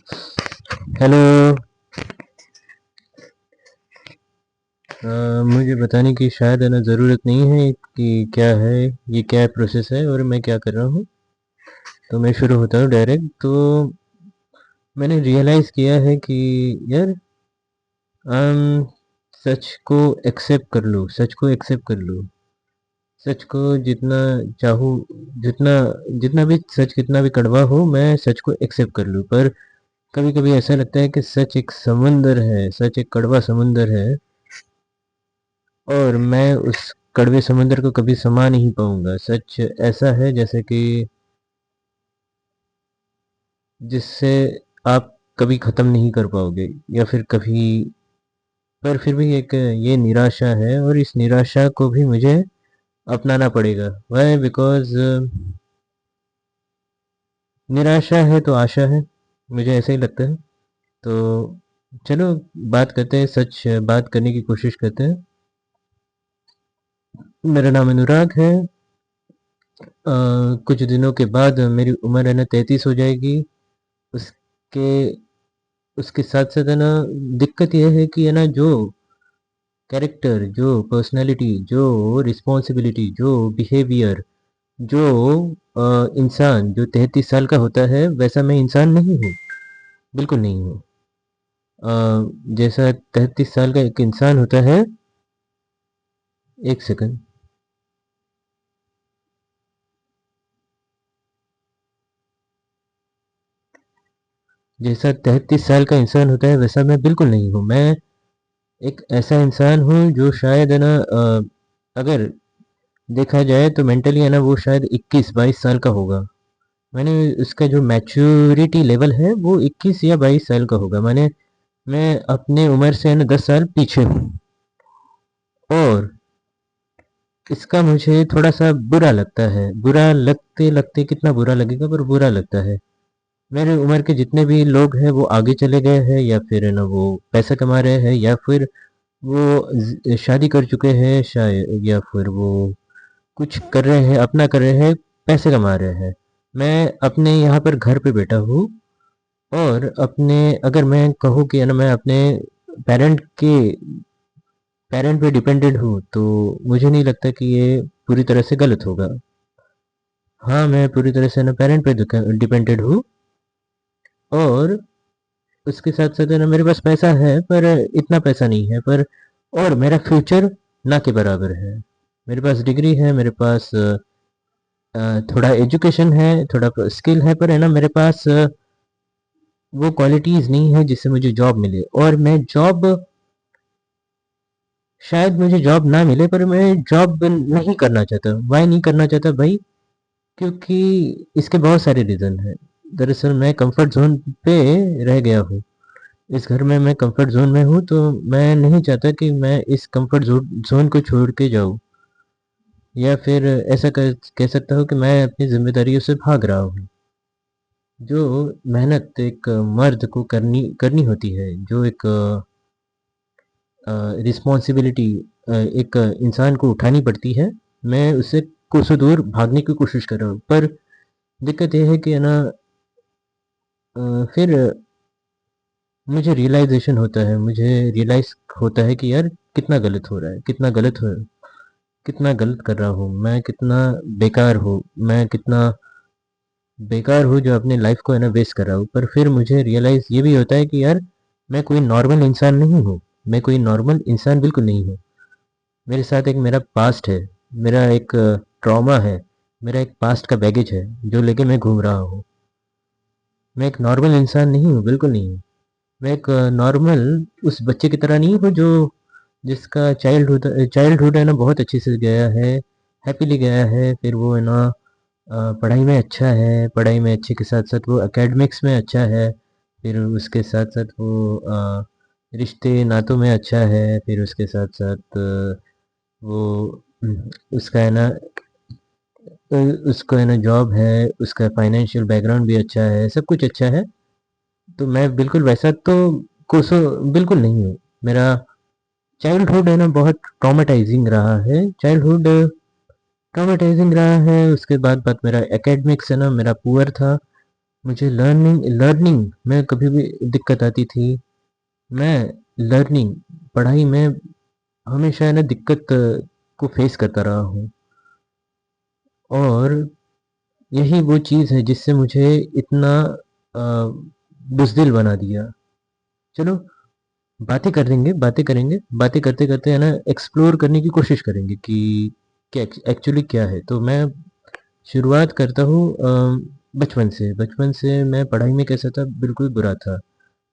Hello. मुझे बताने की शायद है ना ज़रूरत नहीं है कि क्या है, ये क्या प्रोसेस है और मैं क्या कर रहा हूँ। तो मैं शुरू होता हूँ डायरेक्ट। तो मैंने रियलाइज़ किया है कि यार, अम, सच को एक्सेप्ट कर लो, सच को एक्सेप्ट कर लो। सच को जितना चाहूँ, जितना जितना भी सच कितना भी कड़वा हो, मैं सच को एक्सेप्ट कर लूँ। पर कभी कभी ऐसा लगता है कि सच एक समंदर है, सच एक कड़वा समंदर है, और मैं उस कड़वे समंदर को कभी समा नहीं पाऊंगा। सच ऐसा है जैसे कि जिससे आप कभी ख़त्म नहीं कर पाओगे, या फिर कभी। पर फिर भी एक ये निराशा है, और इस निराशा को भी मुझे अपनाना पड़ेगा। वाई? बिकॉज निराशा है तो आशा है, मुझे ऐसा ही लगता है। तो चलो, बात करते हैं, सच बात करने की कोशिश करते हैं। मेरा नाम अनुराग है। कुछ दिनों के बाद मेरी उम्र है ना 33 हो जाएगी। उसके उसके साथ साथ है ना, दिक्कत यह है कि है ना, जो कैरेक्टर, जो पर्सनालिटी, जो रिस्पॉन्सिबिलिटी, जो बिहेवियर, जो इंसान जो 33 साल का होता है, वैसा मैं इंसान नहीं हूँ। बिल्कुल नहीं हूँ। जैसा 33 साल का एक इंसान होता है। एक सेकंड। जैसा 33 साल का इंसान होता है, वैसा मैं बिल्कुल नहीं हूँ। मैं एक ऐसा इंसान हूँ जो शायद है ना, अगर देखा जाए तो मेंटली है ना, वो शायद 21-22 साल का होगा। मैंने उसका जो मैच्योरिटी लेवल है वो 21 या 22 साल का होगा। मैं अपने उम्र से है ना 10 साल पीछे हूँ। और इसका मुझे थोड़ा सा बुरा लगता है। बुरा लगते लगते कितना बुरा लगेगा, पर बुरा लगता है। मेरे उम्र के जितने भी लोग हैं वो आगे चले गए हैं, या फिर है ना वो पैसा कमा रहे हैं, या फिर वो शादी कर चुके हैं शायद, या फिर वो कुछ कर रहे हैं, अपना कर रहे हैं, पैसे कमा रहे हैं। मैं अपने यहाँ पर घर पे बैठा हूँ, और अपने, अगर मैं कहूँ कि है ना, मैं अपने पेरेंट के पेरेंट पे डिपेंडेंट हूँ, तो मुझे नहीं लगता कि ये पूरी तरह से गलत होगा। हाँ, मैं पूरी तरह से ना पेरेंट पे डिपेंडेंट हूँ। और उसके साथ साथ है ना, मेरे पास पैसा है, पर इतना पैसा नहीं है, पर और मेरा फ्यूचर ना के बराबर है। मेरे पास डिग्री है, मेरे पास थोड़ा एजुकेशन है, थोड़ा स्किल है, पर है ना, मेरे पास वो क्वालिटीज़ नहीं है जिससे मुझे जॉब मिले। और मैं जॉब, शायद मुझे जॉब ना मिले, पर मैं जॉब नहीं करना चाहता। वाई नहीं करना चाहता भाई? क्योंकि इसके बहुत सारे रीज़न हैं। दरअसल मैं कंफर्ट जोन पे रह गया हूँ। इस घर में मैं कंफर्ट जोन में हूँ, तो मैं नहीं चाहता कि मैं इस कंफर्ट जोन को छोड़ के जाऊँ, या फिर ऐसा कह सकता हूँ कि मैं अपनी जिम्मेदारियों से भाग रहा हूँ। जो मेहनत एक मर्द को करनी करनी होती है, जो एक रिस्पॉन्सिबिलिटी एक इंसान को उठानी पड़ती है, मैं उससे कोसों दूर भागने की कोशिश कर रहा हूँ। पर दिक्कत ये है कि है ना, फिर मुझे रियलाइजेशन होता है, मुझे रियलाइज होता है कि यार, कितना गलत हो रहा है, कितना गलत कर रहा हूँ मैं, कितना बेकार हूँ मैं, कितना बेकार हूँ जो अपनी लाइफ को है ना वेस्ट कर रहा हूँ। पर फिर मुझे रियलाइज ये भी होता है कि यार, मैं कोई नॉर्मल इंसान नहीं हूँ। मैं कोई नॉर्मल इंसान बिल्कुल नहीं हूँ। मेरे साथ एक मेरा पास्ट है, मेरा एक ट्रॉमा है, मेरा एक पास्ट का बैगेज है जो लेके मैं घूम रहा हूँ। मैं एक नॉर्मल इंसान नहीं हूँ, बिल्कुल नहीं हूँ। मैं एक नॉर्मल उस बच्चे की तरह नहीं हूँ जो जिसका चाइल्डहुड है ना बहुत अच्छे से गया है, हैप्पीली गया है। फिर वो है ना, पढ़ाई में अच्छा है, पढ़ाई में अच्छे के साथ साथ वो एकेडमिक्स में अच्छा है। फिर उसके साथ साथ वो रिश्ते नातों में अच्छा है। फिर उसके साथ साथ वो उसका है ना, उसको है ना जॉब है, उसका फाइनेंशियल बैकग्राउंड भी अच्छा है, सब कुछ अच्छा है। तो मैं बिल्कुल वैसा तो कोसो बिल्कुल नहीं हूँ। मेरा चाइल्डहुड है ना बहुत ट्रॉमेटाइजिंग रहा है। चाइल्डहुड ट्रॉमेटाइजिंग रहा है। उसके बाद मेरा एकेडमिक्स है ना, मेरा पुअर था। मुझे लर्निंग लर्निंग में कभी भी दिक्कत आती थी। मैं लर्निंग पढ़ाई में हमेशा है ना दिक्कत को फेस करता रहा हूँ, और यही वो चीज़ है जिससे मुझे इतना बुज़दिल बना दिया। चलो, बातें करेंगे, बातें करते-करते है ना एक्सप्लोर करने की कोशिश करेंगे कि क्या एक्चुअली क्या है। तो मैं शुरुआत करता हूँ बचपन से। बचपन से मैं पढ़ाई में कैसा था? बिल्कुल बुरा था।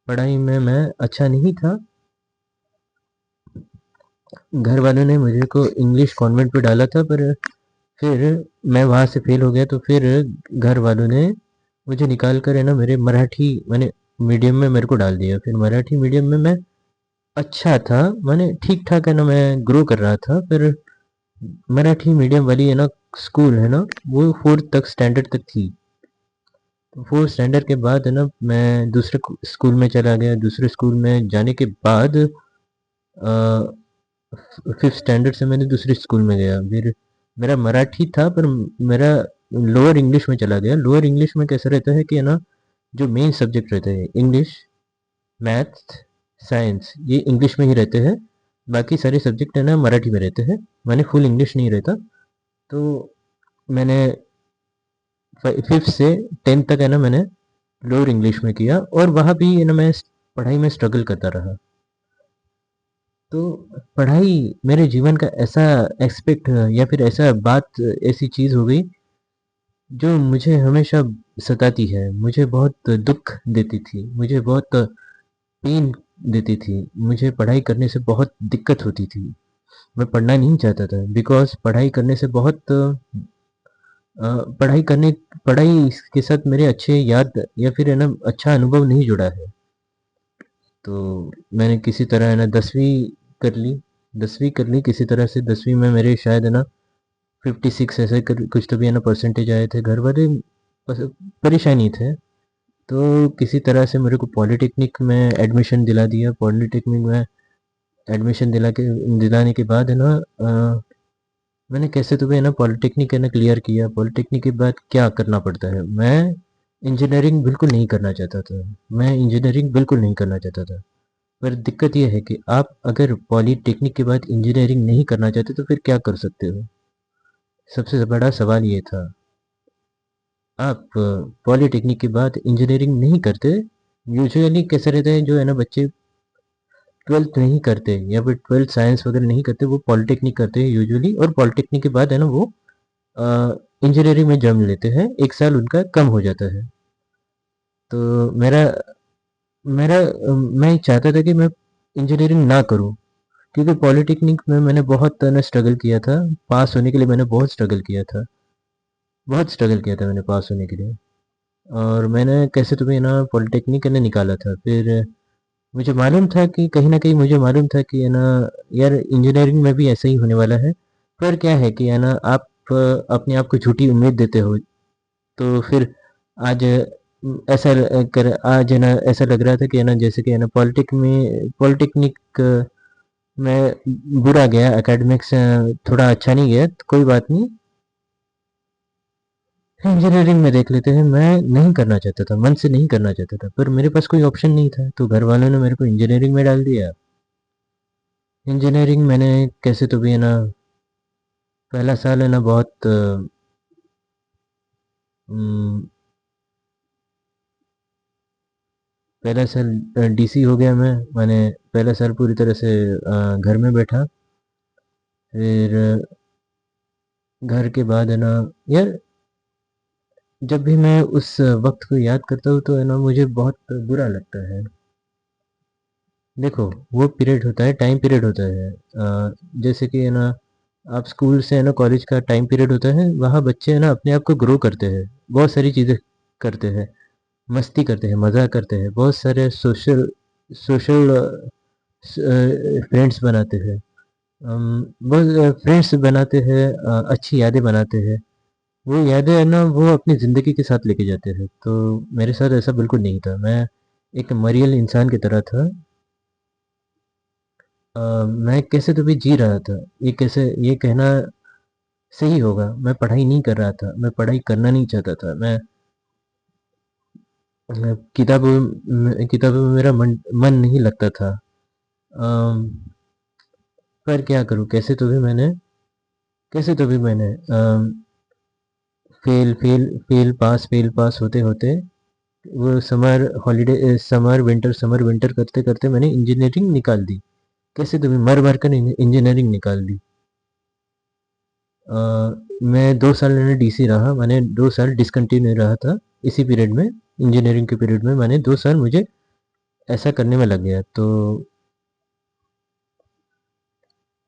पढ़ाई में मैं अच्छा नहीं था। घर वालों ने मुझे को इंग्लिश कॉन्वेंट में डाला था, पर फिर मैं वहाँ से फेल हो गया, तो फिर घर वालों ने मुझे निकाल कर है ना मेरे मराठी मैंने मीडियम में मेरे को डाल दिया। फिर मराठी मीडियम में मैं अच्छा था, माने ठीक ठाक है ना, मैं ग्रो कर रहा था। फिर मराठी मीडियम वाली है ना स्कूल है ना, वो फोर्थ तक स्टैंडर्ड तक थी। तो फोर्थ स्टैंडर्ड के बाद है ना मैं दूसरे स्कूल में चला गया। दूसरे स्कूल में जाने के बाद फिफ्थ स्टैंडर्ड से मैंने दूसरे स्कूल में गया। फिर मेरा मराठी था, पर मेरा लोअर इंग्लिश में चला गया। लोअर इंग्लिश में कैसा रहता है कि है ना, जो मेन सब्जेक्ट रहते हैं इंग्लिश, मैथ्स, साइंस, ये इंग्लिश में ही रहते हैं। बाकी सारे सब्जेक्ट है ना मराठी में रहते हैं, माने फुल इंग्लिश नहीं रहता। तो मैंने फिफ्थ से टेंथ तक है ना मैंने लोअर इंग्लिश में किया, और वहाँ भी है ना मैं पढ़ाई में स्ट्रगल करता रहा। तो पढ़ाई मेरे जीवन का ऐसा एक्सपेक्ट या फिर ऐसा बात, ऐसी चीज़ हो गई जो मुझे हमेशा सताती है, मुझे बहुत दुख देती थी, मुझे बहुत पेन देती थी। मुझे पढ़ाई करने से बहुत दिक्कत होती थी। मैं पढ़ना नहीं चाहता था, बिकॉज़ पढ़ाई करने से बहुत अ, पढ़ाई के साथ मेरे अच्छे याद या फिर है ना अच्छा अनुभव नहीं जुड़ा है। तो मैंने किसी तरह है ना 10वीं कर ली। 10वीं कर ली किसी तरह से। 10वीं में मेरे शायद है ना 56 ऐसे कुछ तो भी है ना परसेंटेज आए थे। घर वाले परेशानी थे, तो किसी तरह से मेरे को पॉलिटेक्निक में एडमिशन दिला दिया। पॉलिटेक्निक में एडमिशन दिलाने के बाद है ना मैंने कैसे तो भी है ना पॉलिटेक्निक है ना क्लियर किया। पॉलिटेक्निक के बाद क्या करना पड़ता है? मैं इंजीनियरिंग बिल्कुल नहीं करना चाहता था। मैं इंजीनियरिंग बिल्कुल नहीं करना चाहता था। पर दिक्कत ये है कि आप अगर पॉलिटेक्निक के बाद इंजीनियरिंग नहीं करना चाहते तो फिर क्या कर सकते हो? सबसे बड़ा सवाल ये था। आप पॉलिटेक्निक के बाद इंजीनियरिंग नहीं करते। यूजुअली कैसे रहते हैं, जो है ना बच्चे ट्वेल्थ नहीं करते या फिर ट्वेल्थ साइंस वगैरह नहीं करते, वो पॉलिटेक्निक करते हैं यूजुअली, और पॉलिटेक्निक के बाद है ना वो इंजीनियरिंग में जम लेते हैं। एक साल उनका कम हो जाता है। तो मेरा मेरा मैं चाहता था कि मैं इंजीनियरिंग ना करूं, क्योंकि पॉलिटेक्निक में मैंने बहुत ना स्ट्रगल किया था। पास होने के लिए मैंने बहुत स्ट्रगल किया था। बहुत स्ट्रगल किया था मैंने पास होने के लिए। और मैंने कैसे तो भी ना पॉलिटेक्निक ने निकाला था। फिर मुझे मालूम था कि कहीं न कहीं मुझे मालूम था कि है ना यार इंजीनियरिंग में भी ऐसा ही होने वाला है। पर क्या है कि है ना आप अपने आप को झूठी उम्मीद देते हो। तो फिर आज आज है ना ऐसा लग रहा था कि है ना जैसे कि है ना पॉलिटेक्निक में बुरा गया। एकेडमिक्स थोड़ा अच्छा नहीं गया, तो कोई बात नहीं, इंजीनियरिंग में देख लेते हैं। मैं नहीं करना चाहता था, मन से नहीं करना चाहता था, पर मेरे पास कोई ऑप्शन नहीं था, तो घर वालों ने मेरे को इंजीनियरिंग में डाल दिया। इंजीनियरिंग मैंने कैसे तो भी है ना पहला साल है ना बहुत उम, पहला साल डीसी हो गया मैंने पहला साल पूरी तरह से घर में बैठा। फिर घर के बाद है ना यार, जब भी मैं उस वक़्त को याद करता हूँ तो है ना मुझे बहुत बुरा लगता है। देखो, वो पीरियड होता है, टाइम पीरियड होता है। जैसे कि है ना आप स्कूल से है ना कॉलेज का टाइम पीरियड होता है, वहाँ बच्चे है ना अपने आप को ग्रो करते हैं, बहुत सारी चीज़ें करते हैं, मस्ती करते हैं, मज़ा करते हैं, बहुत सारे सोशल सोशल फ्रेंड्स बनाते हैं। बहुत फ्रेंड्स बनाते हैं, अच्छी यादें बनाते हैं। वो यादें है ना वो अपनी ज़िंदगी के साथ लेके जाते हैं। तो मेरे साथ ऐसा बिल्कुल नहीं था। मैं एक मरियल इंसान की तरह था। मैं कैसे तो भी जी रहा था। ये कहना सही होगा, मैं पढ़ाई नहीं कर रहा था, मैं पढ़ाई करना नहीं चाहता था। मैं किताबों में मेरा मन नहीं लगता था। अम, पर क्या करूँ, कैसे तो भी मैंने फेल पास होते होते वो समर विंटर करते करते मैंने इंजीनियरिंग निकाल दी। कैसे तो भी मर मर कर इंजीनियरिंग निकाल दी। अ, मैं 2 साल मैंने डीसी रहा, मैंने 2 साल डिसकंटिन्यू रहा था। इसी पीरियड में, इंजीनियरिंग के पीरियड में मैंने 2 साल मुझे ऐसा करने में लग गया। तो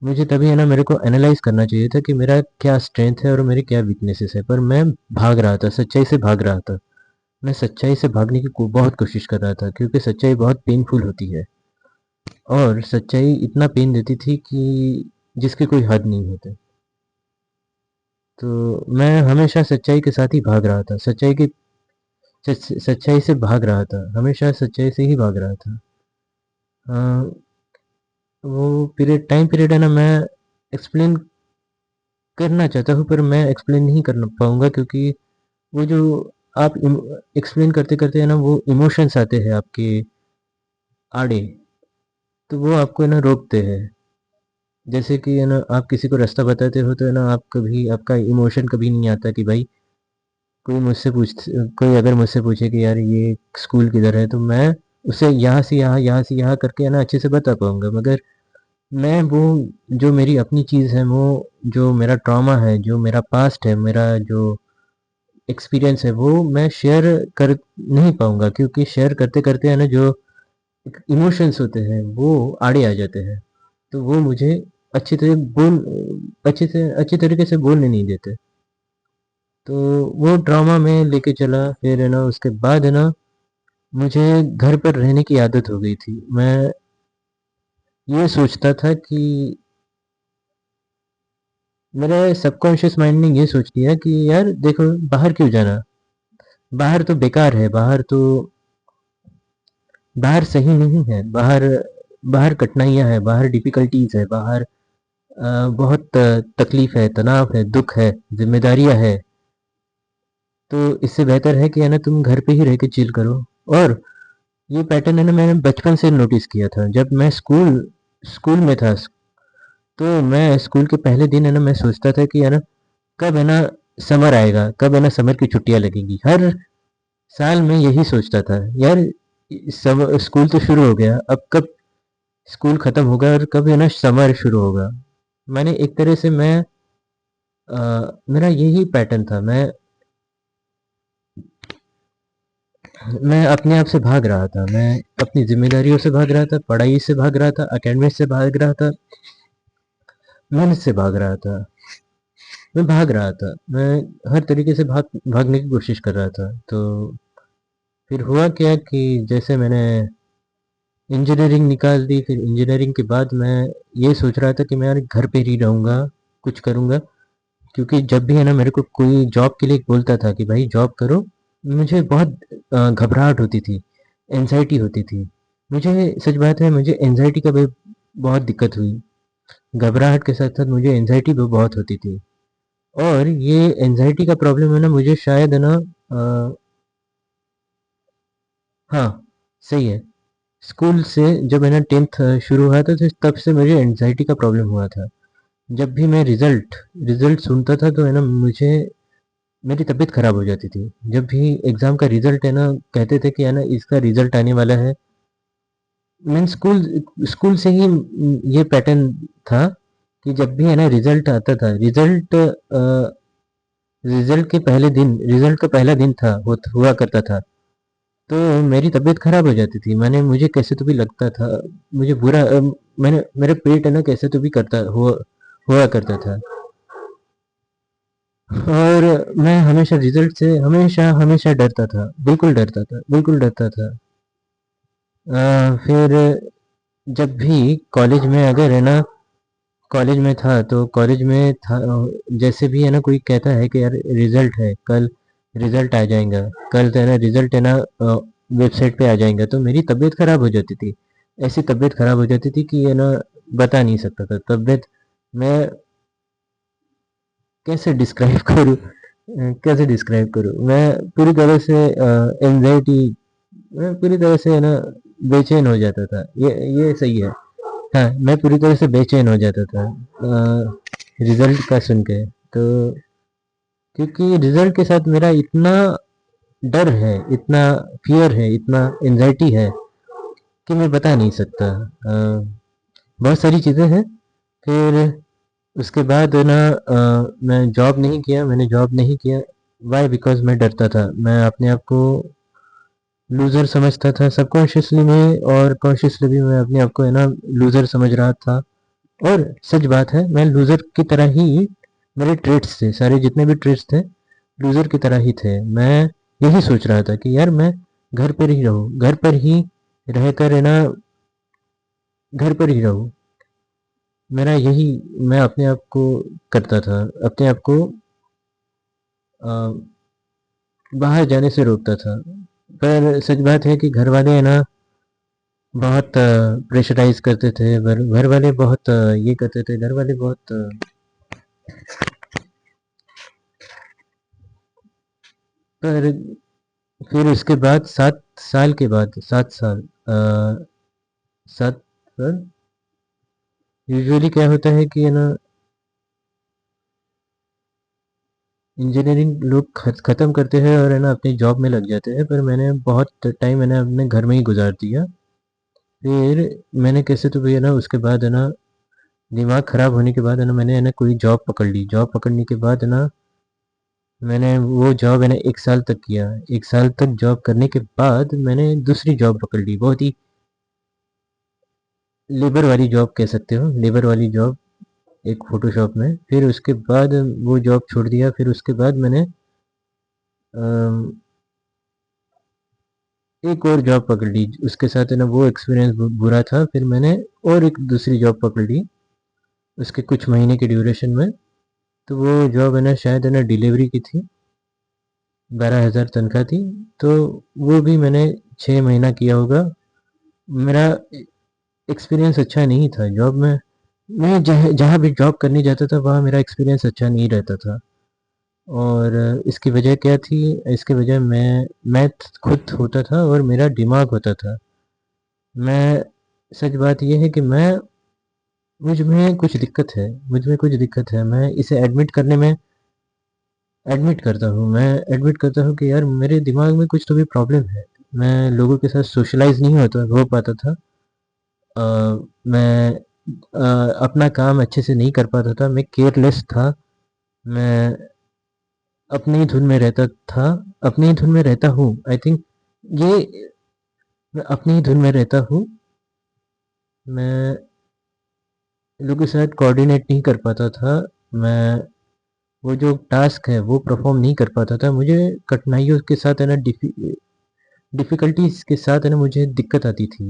मुझे तभी है ना, मेरे को एनालाइज करना चाहिए था कि मेरा क्या स्ट्रेंथ है और मेरी क्या वीकनेसेस है, पर मैं भाग रहा था, सच्चाई से भाग रहा था। मैं सच्चाई से भागने की बहुत कोशिश कर रहा था, क्योंकि सच्चाई बहुत पेनफुल होती है और सच्चाई इतना पेन देती थी कि जिसके कोई हद नहीं होते। तो मैं हमेशा सच्चाई के साथ ही भाग रहा था, सच्चाई से भाग रहा था, हमेशा सच्चाई से ही भाग रहा था। अ, वो टाइम पीरियड है ना, मैं एक्सप्लेन करना चाहता हूँ पर मैं एक्सप्लेन नहीं कर पाऊंगा, क्योंकि वो जो आप एक्सप्लेन करते करते है ना, वो इमोशंस आते हैं आपके आड़े, तो वो आपको है ना रोकते हैं। जैसे कि है ना, आप किसी को रास्ता बताते हो तो है ना, आप कभी आपका इमोशन कभी नहीं आता कि भाई, कोई अगर मुझसे पूछे कि यार ये स्कूल किधर है, तो मैं उसे यहाँ से यहाँ करके है ना अच्छे से बता पाऊंगा। मगर मैं वो जो मेरी अपनी चीज़ है, वो जो मेरा ट्रॉमा है, जो मेरा पास्ट है, मेरा जो एक्सपीरियंस है, वो मैं शेयर कर नहीं पाऊंगा, क्योंकि शेयर करते करते है ना, जो इमोशंस होते हैं वो आड़े आ जाते हैं। तो वो मुझे अच्छी तरह बोल अच्छी तरीके से बोलने नहीं देते। तो वो ड्रामा में लेके चला, फिर है ना उसके बाद है ना, मुझे घर पर रहने की आदत हो गई थी। मैं ये सोचता था कि मेरे सबकॉन्शियस माइंड ने ये सोच लिया कि यार देखो, बाहर क्यों जाना, बाहर तो बेकार है, बाहर सही नहीं है, बाहर बाहर कठिनाइयाँ है, बाहर डिफिकल्टीज है, बाहर बहुत तकलीफ है, तनाव है, दुख है, जिम्मेदारियां है। तो इससे बेहतर है कि है ना, तुम घर पे ही रह के चिल करो। और ये पैटर्न है ना, मैंने बचपन से नोटिस किया था। जब मैं स्कूल में था, तो मैं स्कूल के पहले दिन है ना, मैं सोचता था कि है ना, कब है ना समर आएगा, कब है ना समर की छुट्टियां लगेगी। हर साल मैं यही सोचता था, यार सब स्कूल तो शुरू हो गया, अब कब स्कूल खत्म होगा और कब है ना समर शुरू होगा। मैंने एक तरह से मेरा यही पैटर्न था। मैं अपने आप से भाग रहा था, मैं अपनी जिम्मेदारियों से भाग रहा था, पढ़ाई से भाग रहा था, अकेडमिक से भाग रहा था, मेहनत से भाग रहा था। मैं भाग रहा था, मैं हर तरीके से भागने की कोशिश कर रहा था। तो फिर हुआ क्या कि जैसे मैंने इंजीनियरिंग निकाल दी, फिर इंजीनियरिंग के बाद मैं ये सोच रहा था कि मैं यार घर पे ही रहूँगा, कुछ करूँगा। क्योंकि जब भी है ना मेरे को कोई जॉब के लिए बोलता था कि भाई जॉब करो, मुझे बहुत घबराहट होती थी, एनजाइटी होती थी। मुझे सच बात है, मुझे एनजाइटी का भी बहुत दिक्कत हुई। घबराहट के साथ साथ मुझे एनजाइटी भी बहुत होती थी। और ये एनजाइटी का प्रॉब्लम है ना, मुझे शायद है ना, हाँ, सही है, स्कूल से जब है ना 10th शुरू हुआ था, तो तब से मुझे एनजाइटी का प्रॉब्लम हुआ था। जब भी मैं रिजल्ट सुनता था, तो है ना मुझे मेरी तबीयत खराब हो जाती थी। जब भी एग्ज़ाम का रिज़ल्ट है ना, कहते थे कि है ना इसका रिज़ल्ट आने वाला है। मैं स्कूल से ही ये पैटर्न था कि जब भी है ना रिज़ल्ट आता था, रिज़ल्ट का पहला दिन था, हुआ करता था, तो मेरी तबीयत खराब हो जाती थी। मुझे कैसे तो भी लगता था, मुझे मैंने मेरा पेट है ना कैसे तो भी हुआ करता था। और मैं हमेशा रिजल्ट से हमेशा हमेशा डरता था, बिल्कुल डरता था, बिल्कुल डरता था। फिर जब भी कॉलेज में अगर है ना, कॉलेज में था तो कॉलेज में था, जैसे भी है ना कोई कहता है कि यार रिजल्ट है कल, रिजल्ट आ जाएगा कल, तो है ना रिजल्ट है ना वेबसाइट पे आ जाएगा, तो मेरी तबीयत खराब हो जाती थी। ऐसी तबीयत खराब हो जाती थी कि है ना, बता नहीं सकता था तबीयत। मैं कैसे डिस्क्राइब करूँ, मैं पूरी तरह से एंजाइटी मैं पूरी तरह से है ना बेचैन हो जाता था। ये सही है। हाँ, मैं पूरी तरह से बेचैन हो जाता था रिजल्ट का सुन के। तो क्योंकि रिजल्ट के साथ मेरा इतना डर है, इतना फियर है, इतना एंजाइटी है कि मैं बता नहीं सकता। बहुत सारी चीज़ें हैं। फिर उसके बाद है ना मैं जॉब नहीं किया, मैंने जॉब नहीं किया। वाई? बिकॉज मैं डरता था, मैं अपने आप को लूज़र समझता था सबकॉन्शियसली में, और कॉन्शियसली भी मैं अपने आप को है ना लूज़र समझ रहा था। और सच बात है, मैं लूज़र की तरह ही, मेरे ट्रेड्स थे, सारे जितने भी ट्रेड्स थे लूज़र की तरह ही थे। मैं यही सोच रहा था कि यार मैं घर पर ही रहूँ, घर पर ही रहकर है ना, घर पर ही रहूँ। मेरा यही, मैं अपने आप को करता था, अपने आप को अ, बाहर जाने से रोकता था। पर सच बात है कि घर वाले है ना बहुत प्रेशराइज करते थे, घर वाले बहुत ये करते थे, घर वाले बहुत पर फिर उसके बाद 7 साल के बाद, 7 साल, 7 साल यूजुअली क्या होता है कि है ना इंजीनियरिंग लोग ख़त्म करते हैं और है ना अपनी जॉब में लग जाते हैं, पर मैंने बहुत टाइम मैंने अपने घर में ही गुजार दिया। फिर मैंने कैसे तो भी है ना उसके बाद है ना दिमाग ख़राब होने के बाद है ना मैंने है ना कोई जॉब पकड़ ली। जॉब पकड़ने के बाद है ना मैंने वो जॉब है ना 1 साल तक किया। 1 साल तक जॉब करने के बाद मैंने दूसरी जॉब पकड़ ली, बहुत ही लेबर वाली जॉब कह सकते हो, लेबर वाली जॉब एक फ़ोटोशॉप में। फिर उसके बाद वो जॉब छोड़ दिया। फिर उसके बाद मैंने अम, एक और जॉब पकड़ ली। उसके साथ है ना वो एक्सपीरियंस बुरा था। फिर मैंने और एक दूसरी जॉब पकड़ ली उसके कुछ महीने के ड्यूरेशन में। तो वो जॉब है ना शायद है ना डिलीवरी की थी, 12,000 तनख्वाह थी। तो वो भी मैंने 6 महीना किया होगा। मेरा एक्सपीरियंस अच्छा नहीं था जॉब में। मैं जहाँ जहाँ भी जॉब करने जाता था वहाँ मेरा एक्सपीरियंस अच्छा नहीं रहता था। और इसकी वजह क्या थी? इसकी वजह मैं खुद होता था और मेरा दिमाग होता था। मैं सच बात ये है कि मुझ में कुछ दिक्कत है, मुझ में कुछ दिक्कत है। मैं इसे एडमिट करता हूँ। मैं एडमिट करता हूँ कि यार मेरे दिमाग में कुछ तो भी प्रॉब्लम है। मैं लोगों के साथ सोशलाइज नहीं हो पाता था। अ, मैं अपना काम अच्छे से नहीं कर पाता था। मैं केयरलेस था। मैं अपनी ही धुन में रहता था, अपनी ही धुन में रहता हूँ। आई थिंक ये मैं अपनी ही धुन में रहता हूँ। मैं लोगों के साथ कोऑर्डिनेट नहीं कर पाता था। मैं वो जो टास्क है वो परफॉर्म नहीं कर पाता था। मुझे कठिनाइयों के साथ है ना डिफ़िकल्टीज़ के साथ है ना मुझे दिक्कत आती थी।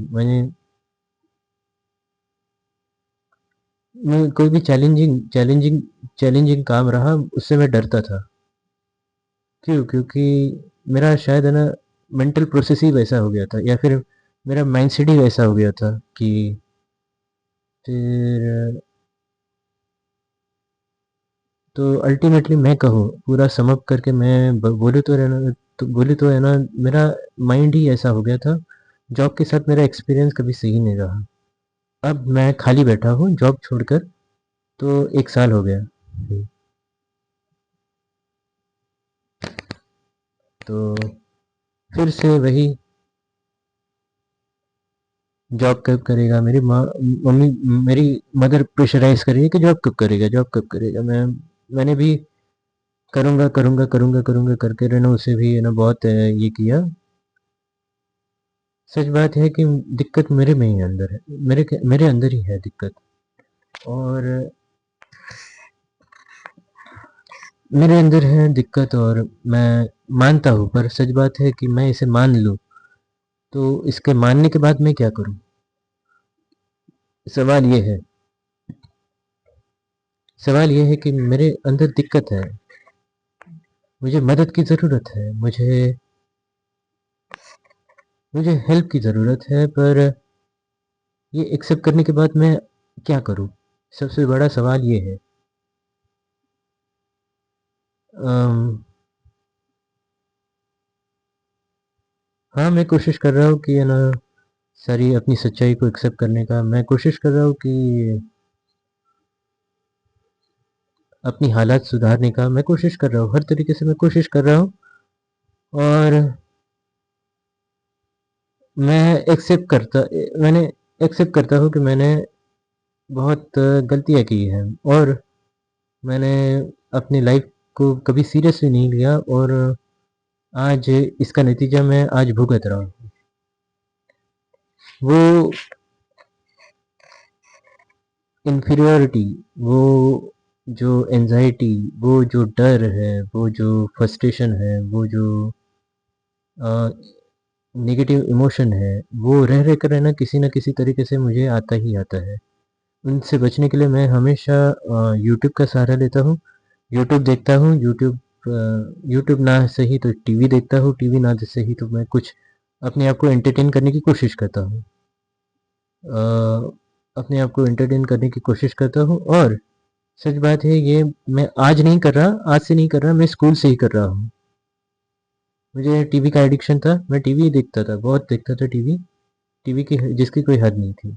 मैं कोई भी चैलेंजिंग काम रहा उससे मैं डरता था। क्यों? क्योंकि मेरा शायद है ना मेंटल प्रोसेस ही वैसा हो गया था, या फिर मेरा माइंडसेट ही वैसा हो गया था कि फिर तो अल्टीमेटली मैं कहूँ पूरा सम अप करके मैं बोलूँ तो रहना, तो बोलूँ तो है ना मेरा माइंड ही ऐसा हो गया था। जॉब के साथ मेरा एक्सपीरियंस कभी सही नहीं रहा। अब मैं खाली बैठा हूँ जॉब छोड़कर, तो 1 साल हो गया। तो फिर से वही, जॉब कब करेगा? मेरी माँ, मम्मी, मेरी मदर प्रेशराइज कर रही है कि जॉब कब करेगा, जॉब कब करेगा। मैंने भी करूँगा करूँगा करूँगा करूँगा करके ना उसे भी है ना बहुत ये किया। सच बात है कि दिक्कत मेरे में ही अंदर है, मेरे अंदर ही है दिक्कत। और मेरे अंदर है दिक्कत, और मैं मानता हूँ। पर सच बात है कि मैं इसे मान लूँ तो इसके मानने के बाद मैं क्या करूँ? सवाल ये है, सवाल ये है कि मेरे अंदर दिक्कत है, मुझे मदद की ज़रूरत है, मुझे हेल्प की ज़रूरत है। पर ये एक्सेप्ट करने के बाद मैं क्या करूँ? सबसे बड़ा सवाल ये है। अम, हाँ, मैं कोशिश कर रहा हूँ कि है ना सारी अपनी सच्चाई को एक्सेप्ट करने का। मैं कोशिश कर रहा हूँ कि अपनी हालात सुधारने का मैं कोशिश कर रहा हूँ, हर तरीके से मैं कोशिश कर रहा हूँ। और मैं एक्सेप्ट करता मैंने एक्सेप्ट करता हूँ कि मैंने बहुत गलतियाँ की हैं, और मैंने अपनी लाइफ को कभी सीरियसली नहीं लिया, और आज इसका नतीजा मैं आज भुगत रहा हूँ। वो इन्फीरियॉरिटी, वो जो एंजाइटी, वो जो डर है, वो जो फ्रस्ट्रेशन है, वो जो नेगेटिव इमोशन है, वो रह रह कर है ना किसी न किसी तरीके से मुझे आता ही आता है। उनसे बचने के लिए मैं हमेशा यूट्यूब का सहारा लेता हूँ। यूट्यूब देखता हूँ, यूट्यूब ना सही तो टीवी देखता हूँ, टीवी ना सही तो मैं कुछ अपने आप को एंटरटेन करने की कोशिश करता हूँ। अपने आप को एंटरटेन करने की कोशिश करता हूँ, और सच बात है ये मैं आज नहीं कर रहा, आज से नहीं कर रहा, मैं स्कूल से ही कर रहा हूँ। मुझे टीवी का एडिक्शन था, मैं टीवी देखता था, बहुत देखता था टीवी। टीवी की जिसकी कोई हद नहीं थी।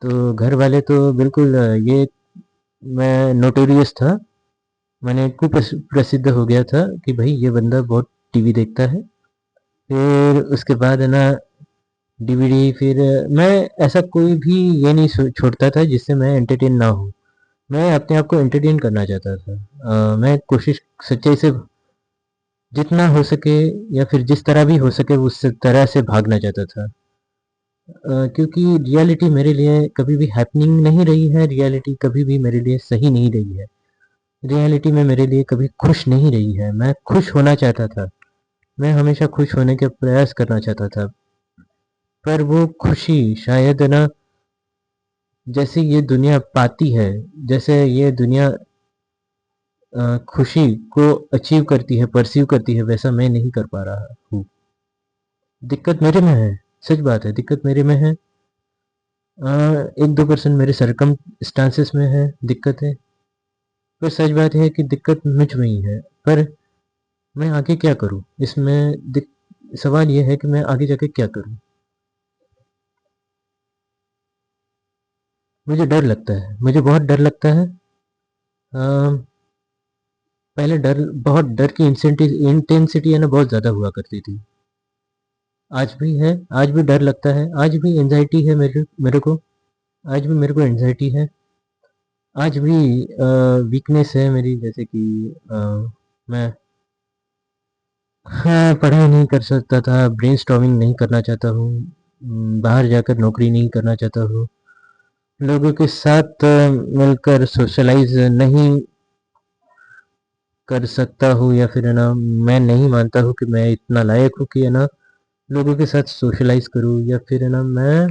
तो घर वाले तो बिल्कुल ये मैं नोटोरियस था, मैंने कुप्रसिद्ध हो गया था कि भाई ये बंदा बहुत टीवी देखता है। फिर उसके बाद है ना डीवीडी, फिर मैं ऐसा कोई भी ये नहीं छोड़ता था जिससे मैं एंटरटेन ना हूँ। मैं अपने आप को एंटरटेन करना चाहता था। मैं कोशिश सच्चाई से जितना हो सके, या फिर जिस तरह भी हो सके उस तरह से भागना चाहता था। क्योंकि रियलिटी मेरे लिए कभी भी हैपनिंग नहीं रही है, रियलिटी कभी भी मेरे लिए सही नहीं रही है, रियलिटी में मेरे लिए कभी खुश नहीं रही है। मैं खुश होना चाहता था, मैं हमेशा खुश होने के प्रयास करना चाहता था, पर वो खुशी शायद ना जैसे ये दुनिया पाती है, जैसे ये दुनिया खुशी को अचीव करती है, परसीव करती है, वैसा मैं नहीं कर पा रहा हूँ। दिक्कत मेरे में है, सच बात है, दिक्कत मेरे में है। 1-2% मेरे सरकम स्टांसेस में है दिक्कत है, पर सच बात है कि दिक्कत मुझ में ही है। पर मैं आगे क्या करूँ इसमें सवाल ये है कि मैं आगे जाके क्या करूँ। मुझे डर लगता है, मुझे बहुत डर लगता है। अ, पहले बहुत डर की इंटेंसिटी है ना बहुत ज़्यादा हुआ करती थी। आज भी है, आज भी डर लगता है, आज भी एंजाइटी है मेरे मेरे को, आज भी मेरे को एंजाइटी है। आज भी वीकनेस है मेरी, जैसे कि मैं हाँ, पढ़ाई नहीं कर सकता था, ब्रेनस्टॉर्मिंग नहीं करना चाहता हूँ, बाहर जाकर नौकरी नहीं करना चाहता हूँ, लोगों के साथ मिलकर सोशलाइज नहीं कर सकता हूँ, या फिर है ना मैं नहीं मानता हूँ कि मैं इतना लायक हूँ कि है ना लोगों के साथ सोशलाइज करूँ, या फिर है ना मैं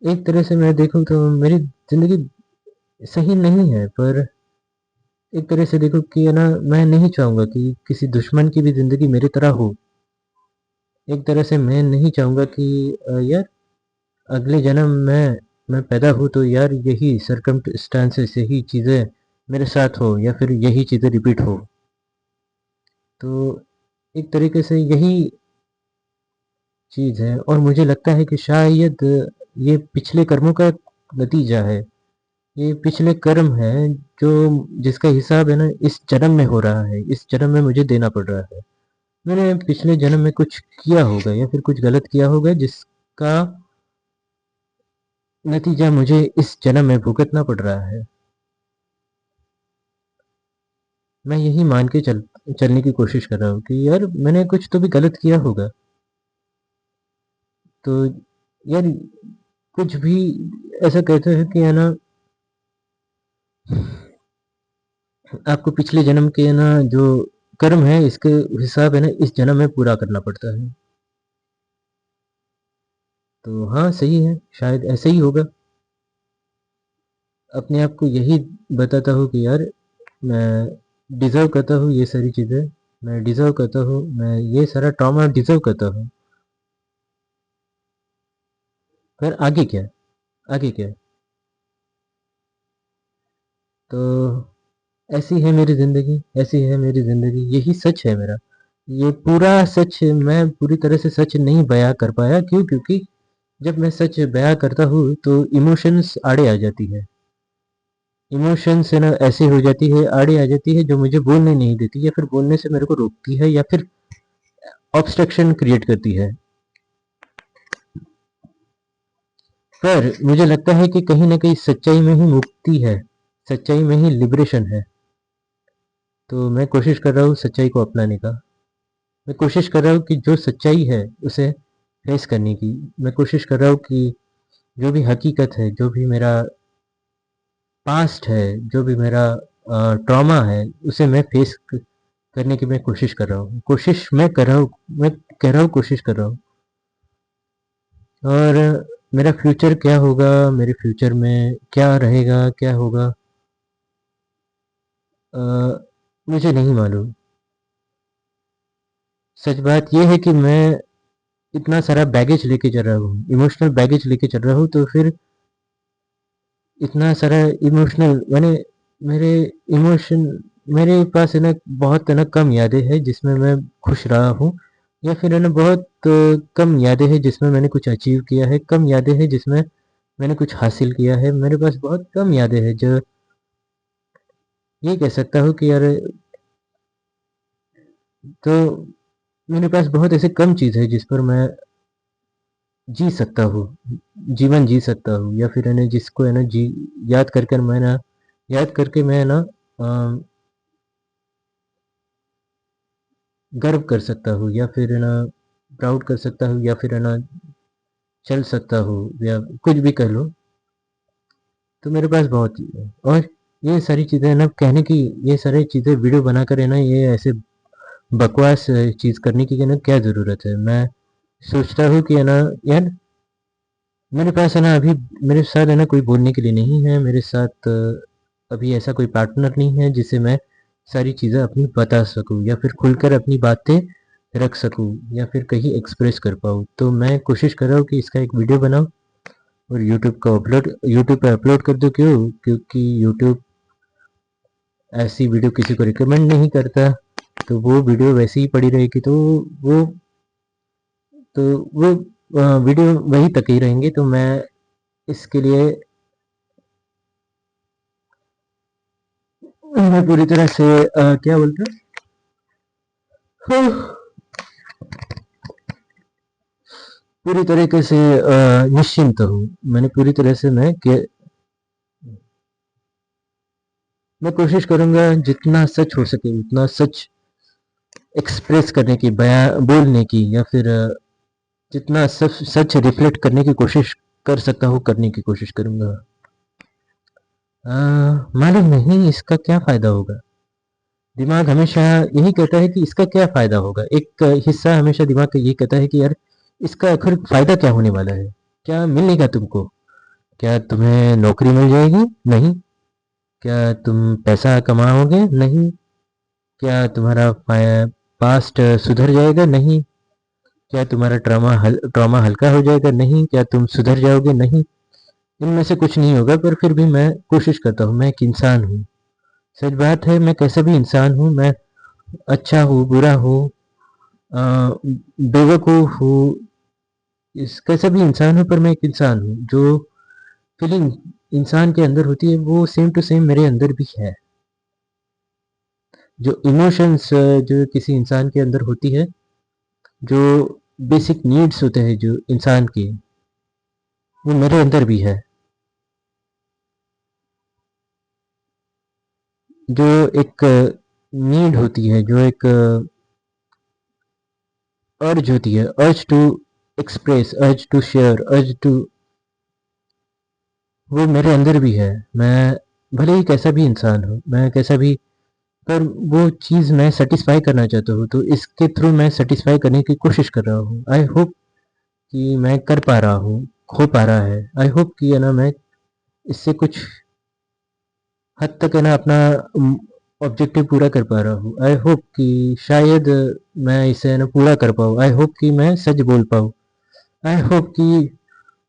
एक तरह से मैं देखूँ तो मेरी ज़िंदगी सही नहीं है, पर एक तरह से देखो कि है ना मैं नहीं चाहूँगा कि किसी दुश्मन की भी ज़िंदगी मेरी तरह हो। एक तरह से मैं नहीं चाहूँगा कि यार अगले जन्म में मैं पैदा हूँ तो यार यही सर्कमस्टांसेस, यही चीज़ें मेरे साथ हो, या फिर यही चीज़ें रिपीट हो। तो एक तरीके से यही चीज़ है, और मुझे लगता है कि शायद ये पिछले कर्मों का नतीजा है। ये पिछले कर्म है जो जिसका हिसाब है ना इस जन्म में हो रहा है, इस जन्म में मुझे देना पड़ रहा है। मैंने पिछले जन्म में कुछ किया होगा, या फिर कुछ गलत किया होगा जिसका नतीजा मुझे इस जन्म में भुगतना पड़ रहा है। मैं यही मान के चलने की कोशिश कर रहा हूँ कि यार मैंने कुछ तो भी गलत किया होगा। तो यार कुछ भी ऐसा कहते हैं कि है ना आपको पिछले जन्म के है ना जो कर्म है इसके हिसाब है ना इस जन्म में पूरा करना पड़ता है। तो हाँ सही है, शायद ऐसे ही होगा। अपने आप को यही बताता हूँ कि यार मैं डिज़र्व करता हूँ ये सारी चीज़ें, मैं डिज़र्व करता हूँ, मैं ये सारा ट्रॉमा डिज़र्व करता हूँ। पर आगे क्या? आगे क्या? तो ऐसी है मेरी ज़िंदगी, ऐसी है मेरी ज़िंदगी, यही सच है मेरा। ये पूरा सच मैं पूरी तरह से सच नहीं बयाँ कर पाया, क्यों? क्योंकि जब मैं सच बयाँ करता हूँ तो इमोशंस आड़े आ जाती है। इमोशंस है ना, ऐसे हो जाती है, आड़े आ जाती है, जो मुझे बोलने नहीं देती या फिर बोलने से मेरे को रोकती है या फिर ऑब्स्ट्रक्शन क्रिएट करती है। पर मुझे लगता है कि कहीं न कहीं सच्चाई में ही मुक्ति है, सच्चाई में ही लिबरेशन है। तो मैं कोशिश कर रहा हूँ सच्चाई को अपनाने का। मैं कोशिश कर रहा हूँ कि जो सच्चाई है उसे फेस करने की। मैं कोशिश कर रहा हूँ कि जो भी हकीकत है, जो भी मेरा पास्ट है, जो भी मेरा ट्रॉमा है, उसे मैं फेस करने की मैं कोशिश कर रहा हूँ। कोशिश मैं कर रहा हूँ, मैं कह रहा हूँ कोशिश कर रहा हूँ। और मेरा फ्यूचर क्या होगा, मेरे फ्यूचर में क्या रहेगा, क्या होगा, अ, मुझे नहीं मालूम। सच बात ये है कि मैं इतना सारा बैगेज लेके चल रहा हूँ, इमोशनल बैगेज लेके चल रहा हूँ, तो फिर इतना सारा इमोशनल मैंने मेरे इमोशन मेरे पास है ना बहुत है ना कम यादें हैं जिसमें मैं खुश रहा हूँ, या फिर है ना बहुत कम यादें हैं जिसमें मैंने कुछ अचीव किया है, कम यादें हैं जिसमें मैंने कुछ हासिल किया है। मेरे पास बहुत कम यादें हैं, जो ये कह सकता हूँ कि यार, तो मेरे पास बहुत ऐसे कम चीज़ है जिस पर मैं जी सकता हूँ, जीवन जी सकता हूँ, या फिर है ना जिसको है ना जी याद करके मैं ना याद करके मैं ना गर्व कर सकता हूँ, या फिर है ना प्राउड कर सकता हूँ, या फिर है ना चल सकता हूँ, या कुछ भी कर लो। तो मेरे पास बहुत चीज़ है, और ये सारी चीज़ें ना कहने की, ये सारी चीज़ें वीडियो बनाकर है ना ये ऐसे बकवास चीज़ करने की ना क्या ज़रूरत है। मैं सोचता हूँ कि है ना यार, मेरे पास है ना अभी मेरे साथ है ना कोई बोलने के लिए नहीं है, मेरे साथ अभी ऐसा कोई पार्टनर नहीं है जिसे मैं सारी चीज़ें अपनी बता सकूँ, या फिर खुलकर अपनी बातें रख सकूँ, या फिर कहीं एक्सप्रेस कर पाऊँ। तो मैं कोशिश कर रहा हूँ कि इसका एक वीडियो बनाऊँ और यूट्यूब पे अपलोड कर दूँ। क्यों? क्योंकि यूट्यूब ऐसी वीडियो किसी को रिकमेंड नहीं करता, तो वो वीडियो वैसे ही पड़ी रहेगी, वो तो वो वीडियो वहीं तक ही रहेंगे। तो मैं इसके लिए मैं पूरी तरह से क्या बोलते हैं, पूरी तरीके से निश्चिंत हूँ। मैंने पूरी तरह से मैं कोशिश करूँगा जितना सच हो सके उतना सच एक्सप्रेस करने की, बयां बोलने की, या फिर जितना सच सच रिफ्लेक्ट करने की कोशिश कर सकता हूँ करने की कोशिश करूँगा। मालूम नहीं इसका क्या फ़ायदा होगा। दिमाग हमेशा यही कहता है कि इसका क्या फ़ायदा होगा। एक हिस्सा हमेशा दिमाग का यही कहता है कि यार, इसका आखिर फ़ायदा क्या होने वाला है? क्या मिलेगा तुमको? क्या तुम्हें नौकरी मिल जाएगी? नहीं। क्या तुम पैसा कमाओगे? नहीं। क्या तुम्हारा पास्ट सुधर जाएगा? नहीं। क्या तुम्हारा ट्रॉमा हल्का हो जाएगा? नहीं। क्या तुम सुधर जाओगे? नहीं। इनमें से कुछ नहीं होगा, पर फिर भी मैं कोशिश करता हूँ। मैं एक इंसान हूँ। सच बात है, मैं कैसा भी इंसान हूँ। मैं अच्छा हूँ, बुरा हूँ, अ, बेवकूफ़ हूँ, इस कैसा भी इंसान हूँ, पर मैं एक इंसान हूँ। जो फीलिंग इंसान के अंदर होती है वो सेम टू सेम मेरे अंदर भी है। जो इमोशंस जो किसी इंसान के अंदर होती है, जो बेसिक नीड्स होते हैं जो इंसान के, वो मेरे अंदर भी है। जो एक नीड होती है, जो एक अर्ज होती है, urge to express, urge to share, urge to, वो मेरे अंदर भी है। मैं भले ही कैसा भी इंसान हूँ, मैं कैसा भी, पर वो चीज़ मैं सेटिस्फाई करना चाहता हूँ, तो इसके थ्रू मैं सेटिस्फाई करने की कोशिश कर रहा हूँ। आई होप कि मैं कर पा रहा हूँ, हो पा रहा है। आई होप कि है ना मैं इससे कुछ हद तक है ना अपना ऑब्जेक्टिव पूरा कर पा रहा हूँ। आई होप कि शायद मैं इसे है ना पूरा कर पाऊँ। आई होप कि मैं सच बोल पाऊँ। आई होप कि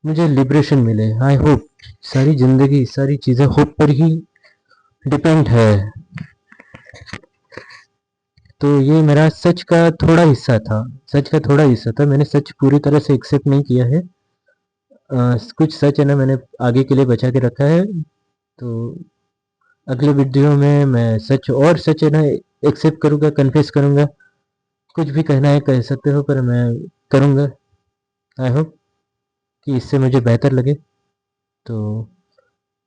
मुझे लिबरेशन मिले। आई होप, सारी ज़िंदगी सारी चीज़ें होप पर ही डिपेंड है। तो ये मेरा सच का थोड़ा हिस्सा था, सच का थोड़ा हिस्सा था। मैंने सच पूरी तरह से एक्सेप्ट नहीं किया है। कुछ सच है ना मैंने आगे के लिए बचा के रखा है। तो अगले वीडियो में मैं सच और सच है ना एक्सेप्ट करूँगा, कन्फेस करूँगा। कुछ भी कहना है कह सकते हो, पर मैं करूँगा। आई होप कि इससे मुझे बेहतर लगे। तो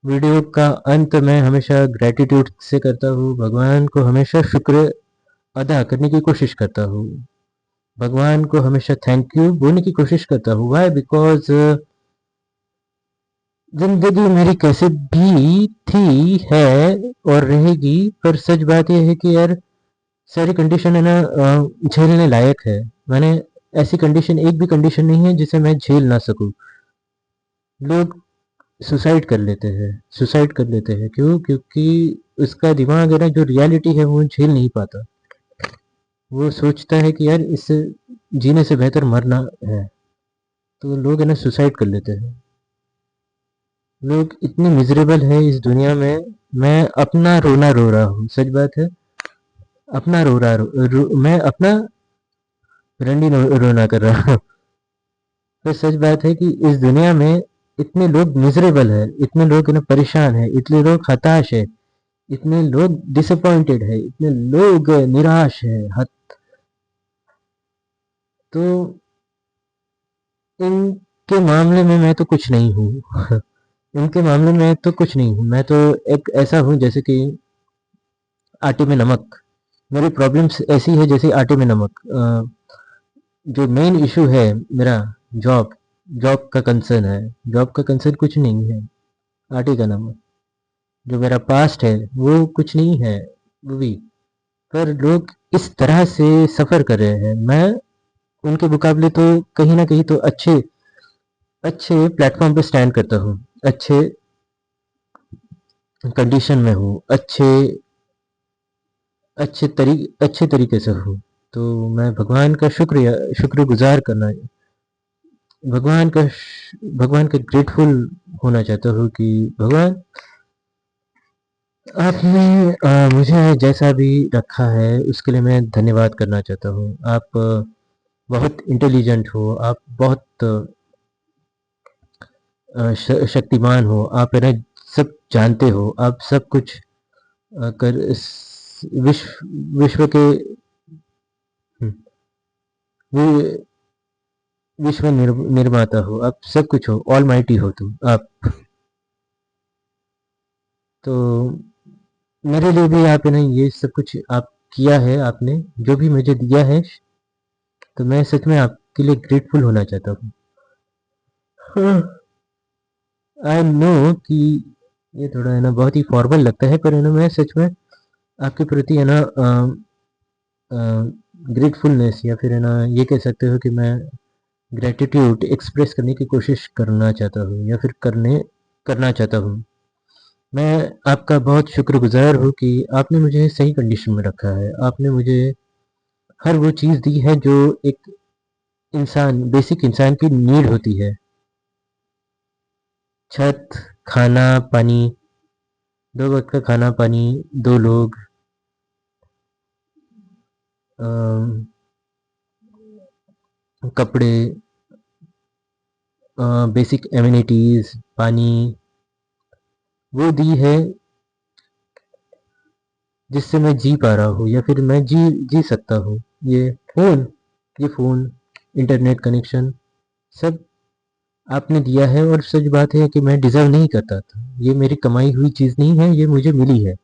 वीडियो का अंत मैं हमेशा ग्रैटिट्यूड से करता हूँ। भगवान को हमेशा शुक्र अदा करने की कोशिश करता हूँ। भगवान को हमेशा थैंक यू बोलने की कोशिश करता हूँ। वाई? बिकॉज जिंदगी मेरी कैसे भी थी, है और रहेगी, पर सच बात यह है कि यार सारी कंडीशन है ना झेलने लायक है। मैंने ऐसी कंडीशन, एक भी कंडीशन नहीं है जिसे मैं झेल ना सकूं। लोग सुसाइड कर लेते हैं, सुसाइड कर लेते हैं। क्यों? क्योंकि उसका दिमाग है ना, जो रियलिटी है वो झेल नहीं पाता। वो सोचता है कि यार इससे जीने से बेहतर मरना है। तो लोग है ना सुसाइड कर लेते हैं। लोग इतने मिजरेबल है इस दुनिया में। मैं अपना रोना रो रहा हूँ, सच बात है। अपना मैं अपना रंडी रोना कर रहा हूँ। तो सच बात है कि इस दुनिया में इतने लोग मिजरेबल है, इतने लोग है ना परेशान है, इतने लोग हताश है, इतने लोग डिसअपॉइंटेड है, इतने लोग निराश है। तो इनके मामले में मैं तो कुछ नहीं हूँ। इनके मामले में तो कुछ नहीं हूँ। मैं तो एक ऐसा हूँ जैसे कि आटे में नमक। मेरी प्रॉब्लम्स ऐसी है जैसे आटे में नमक। जो मेन इशू है मेरा, जॉब, जॉब का कंसर्न है। जॉब का कंसर्न कुछ नहीं है, आटे का नमक। जो मेरा पास्ट है वो कुछ नहीं है, वो भी। पर लोग इस तरह से सफ़र कर रहे हैं। मैं उनके मुकाबले तो कहीं ना कहीं तो अच्छे अच्छे प्लेटफॉर्म पे स्टैंड करता हूँ, अच्छे कंडीशन में हूँ, अच्छे तरीके से हूँ। तो मैं भगवान का शुक्रगुजार करना, भगवान का भगवान का ग्रेटफुल होना चाहता हूँ कि भगवान आपने मुझे जैसा भी रखा है उसके लिए मैं धन्यवाद करना चाहता हूँ। आप बहुत इंटेलिजेंट हो, आप बहुत शक्तिमान हो, आप है ना सब जानते हो, आप सब कुछ कर विश्व विश्व के हम्म, वि- विश्व निर्माता हो, आप सब कुछ हो, ऑल माइटी हो तुम आप। तो मेरे लिए भी आप है ना ये सब कुछ आप किया है, आपने जो भी मुझे दिया है। तो मैं सच में आपके लिए ग्रेटफुल होना चाहता हूँ। आई नो कि ये थोड़ा है ना बहुत ही फॉर्मल लगता है, पर है ना मैं सच में आपके प्रति है ना ग्रेटफुलनेस, या फिर है ना ये कह सकते हो कि मैं ग्रेटिट्यूड एक्सप्रेस करने की कोशिश करना चाहता हूँ, या फिर करना चाहता हूँ। मैं आपका बहुत शुक्रगुजार हूँ कि आपने मुझे सही कंडीशन में रखा है। आपने मुझे हर वो चीज़ दी है जो एक इंसान, बेसिक इंसान की नीड होती है। छत, खाना, पानी, 2 वक़्त का खाना, पानी, 2 लोग, कपड़े, बेसिक एमिनिटीज़, पानी, वो दी है जिससे मैं जी पा रहा हूँ, या फिर मैं जी सकता हूँ। ये फ़ोन ये फ़ोन, इंटरनेट कनेक्शन, सब आपने दिया है। और सच बात है कि मैं डिज़र्व नहीं करता था। ये मेरी कमाई हुई चीज़ नहीं है, ये मुझे मिली है।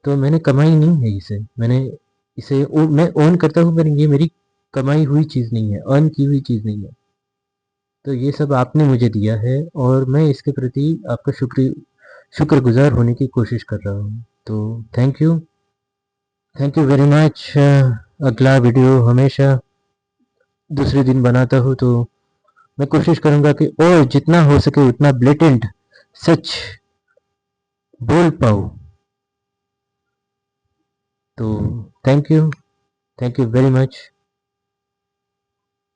तो मैंने कमाई नहीं है इसे, मैं ओन करता हूँ, पर ये मेरी कमाई हुई चीज़ नहीं है, अर्न की हुई चीज़ नहीं है। तो ये सब आपने मुझे दिया है, और मैं इसके प्रति आपका शुक्रगुजार होने की कोशिश कर रहा हूँ। तो थैंक यू वेरी मच। अगला वीडियो हमेशा दूसरे दिन बनाता हूँ, तो मैं कोशिश करूँगा कि और जितना हो सके उतना ब्लेटेंट सच बोल पाऊँ। तो थैंक यू वेरी मच।